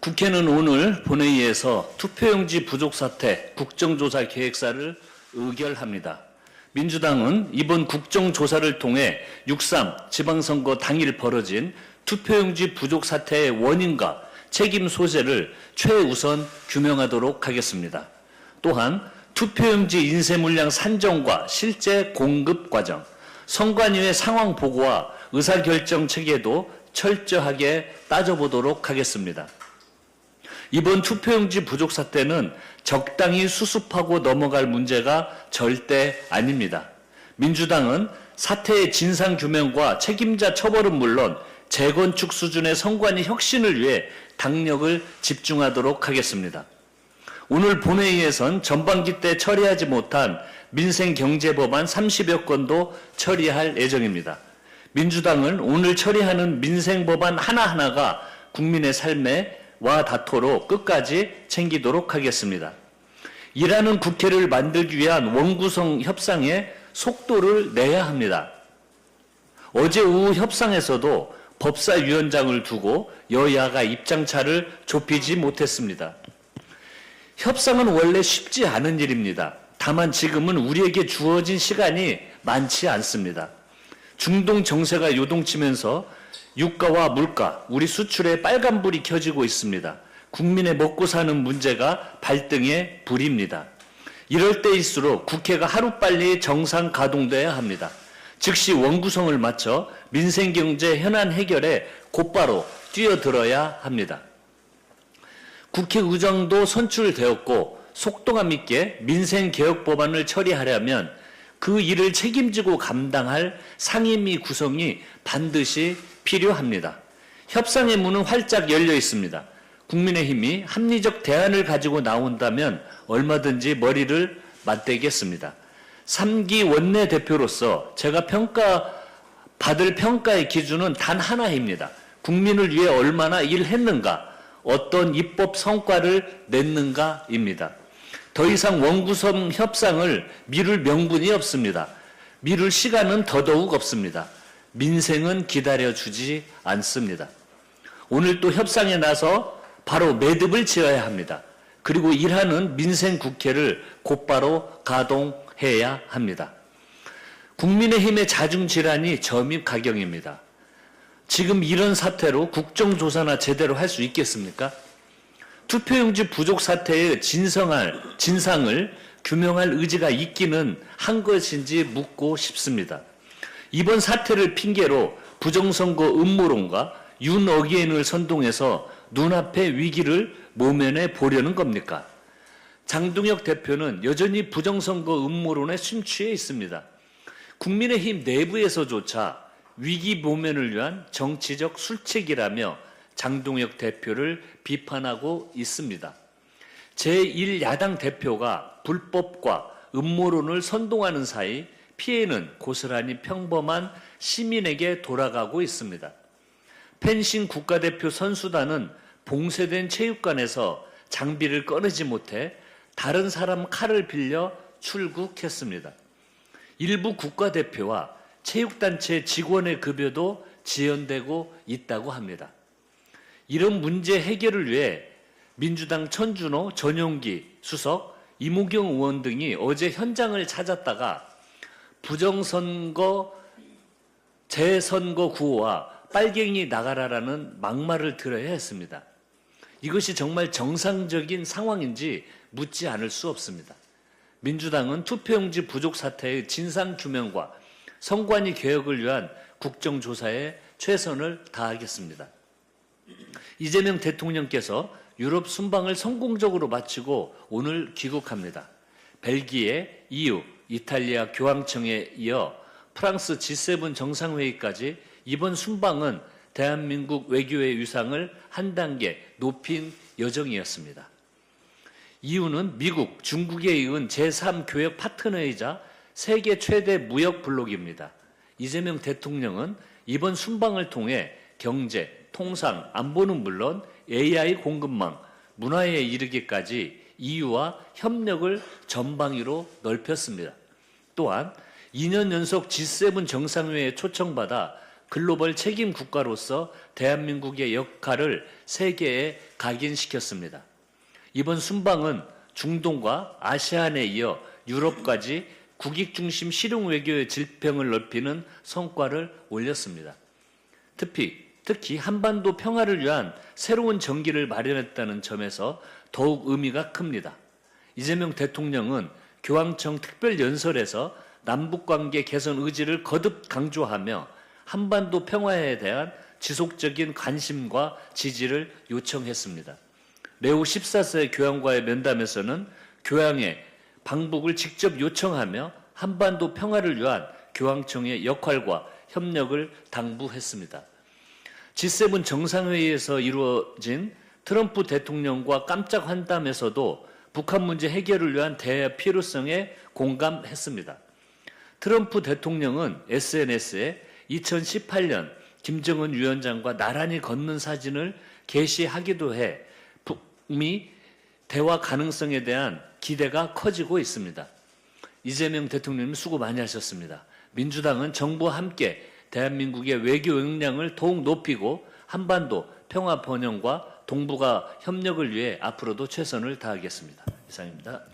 국회는 오늘 본회의에서 투표용지 부족 사태 국정조사 계획사를 의결합니다. 민주당은 이번 국정조사를 통해 6.3 지방선거 당일 벌어진 투표용지 부족 사태의 원인과 책임 소재를 최우선 규명하도록 하겠습니다. 또한 투표용지 인쇄 물량 산정과 실제 공급 과정, 선관위의 상황 보고와 의사결정 체계도 철저하게 따져보도록 하겠습니다. 이번 투표용지 부족 사태는 적당히 수습하고 넘어갈 문제가 절대 아닙니다. 민주당은 사태의 진상규명과 책임자 처벌은 물론 재건축 수준의 선관위 혁신을 위해 당력을 집중하도록 하겠습니다. 오늘 본회의에선 전반기 때 처리하지 못한 민생경제법안 30여 건도 처리할 예정입니다. 민주당은 오늘 처리하는 민생법안 하나하나가 국민의 삶에 와 다토록 끝까지 챙기도록 하겠습니다. 일하는 국회를 만들기 위한 원구성 협상에 속도를 내야 합니다. 어제 오후 협상에서도 법사위원장을 두고 여야가 입장차를 좁히지 못했습니다. 협상은 원래 쉽지 않은 일입니다. 다만 지금은 우리에게 주어진 시간이 많지 않습니다. 중동 정세가 요동치면서 유가와 물가, 우리 수출에 빨간불이 켜지고 있습니다. 국민의 먹고 사는 문제가 발등에 불입니다. 이럴 때일수록 국회가 하루빨리 정상 가동돼야 합니다. 즉시 원구성을 마쳐 민생경제 현안 해결에 곧바로 뛰어들어야 합니다. 국회 의장도 선출되었고 속도감 있게 민생개혁 법안을 처리하려면 그 일을 책임지고 감당할 상임위 구성이 반드시 필요합니다. 협상의 문은 활짝 열려 있습니다. 국민의힘이 합리적 대안을 가지고 나온다면 얼마든지 머리를 맞대겠습니다. 3기 원내대표로서 제가 받을 평가의 기준은 단 하나입니다. 국민을 위해 얼마나 일했는가, 어떤 입법 성과를 냈는가입니다. 더 이상 원구성 협상을 미룰 명분이 없습니다. 미룰 시간은 더더욱 없습니다. 민생은 기다려주지 않습니다. 오늘 또 협상에 나서 바로 매듭을 지어야 합니다. 그리고 일하는 민생국회를 곧바로 가동해야 합니다. 국민의힘의 자중질환이 점입가경입니다. 지금 이런 사태로 국정조사나 제대로 할 수 있겠습니까? 투표용지 부족 사태의 진상을 규명할 의지가 있기는 한 것인지 묻고 싶습니다. 이번 사태를 핑계로 부정선거 음모론과 윤어게인을 선동해서 눈앞의 위기를 모면해 보려는 겁니까? 장동혁 대표는 여전히 부정선거 음모론에 심취해 있습니다. 국민의힘 내부에서조차 위기 모면을 위한 정치적 술책이라며 장동혁 대표를 비판하고 있습니다. 제1야당 대표가 불법과 음모론을 선동하는 사이 피해는 고스란히 평범한 시민에게 돌아가고 있습니다. 펜싱 국가대표 선수단은 봉쇄된 체육관에서 장비를 꺼내지 못해 다른 사람 칼을 빌려 출국했습니다. 일부 국가대표와 체육단체 직원의 급여도 지연되고 있다고 합니다. 이런 문제 해결을 위해 민주당 천준호, 전용기 수석, 이무경 의원 등이 어제 현장을 찾았다가 부정선거 재선거 구호와 빨갱이 나가라라는 막말을 들어야 했습니다. 이것이 정말 정상적인 상황인지 묻지 않을 수 없습니다. 민주당은 투표용지 부족 사태의 진상규명과 선관위 개혁을 위한 국정조사에 최선을 다하겠습니다. 이재명 대통령께서 유럽 순방을 성공적으로 마치고 오늘 귀국합니다. 벨기에, EU, 이탈리아 교황청에 이어 프랑스 G7 정상회의까지 이번 순방은 대한민국 외교의 위상을 한 단계 높인 여정이었습니다. EU는 미국, 중국에 이은 제3교역 파트너이자 세계 최대 무역 블록입니다. 이재명 대통령은 이번 순방을 통해 경제, 통상, 안보는 물론 AI 공급망, 문화에 이르기까지 EU와 협력을 전방위로 넓혔습니다. 또한 2년 연속 G7 정상회의에 초청받아 글로벌 책임 국가로서 대한민국의 역할을 세계에 각인시켰습니다. 이번 순방은 중동과 아시안에 이어 유럽까지 국익 중심 실용 외교의 질병을 넓히는 성과를 올렸습니다. 특히 한반도 평화를 위한 새로운 전기를 마련했다는 점에서 더욱 의미가 큽니다. 이재명 대통령은 교황청 특별연설에서 남북관계 개선 의지를 거듭 강조하며 한반도 평화에 대한 지속적인 관심과 지지를 요청했습니다. 레오 14세 교황과의 면담에서는 교황의 방북을 직접 요청하며 한반도 평화를 위한 교황청의 역할과 협력을 당부했습니다. G7 정상회의에서 이루어진 트럼프 대통령과 깜짝 환담에서도 북한 문제 해결을 위한 대화 필요성에 공감했습니다. 트럼프 대통령은 SNS에 2018년 김정은 위원장과 나란히 걷는 사진을 게시하기도 해 북미 대화 가능성에 대한 기대가 커지고 있습니다. 이재명 대통령님 수고 많이 하셨습니다. 민주당은 정부와 함께 대한민국의 외교 역량을 더욱 높이고 한반도 평화 번영과 동북아 협력을 위해 앞으로도 최선을 다하겠습니다. 이상입니다.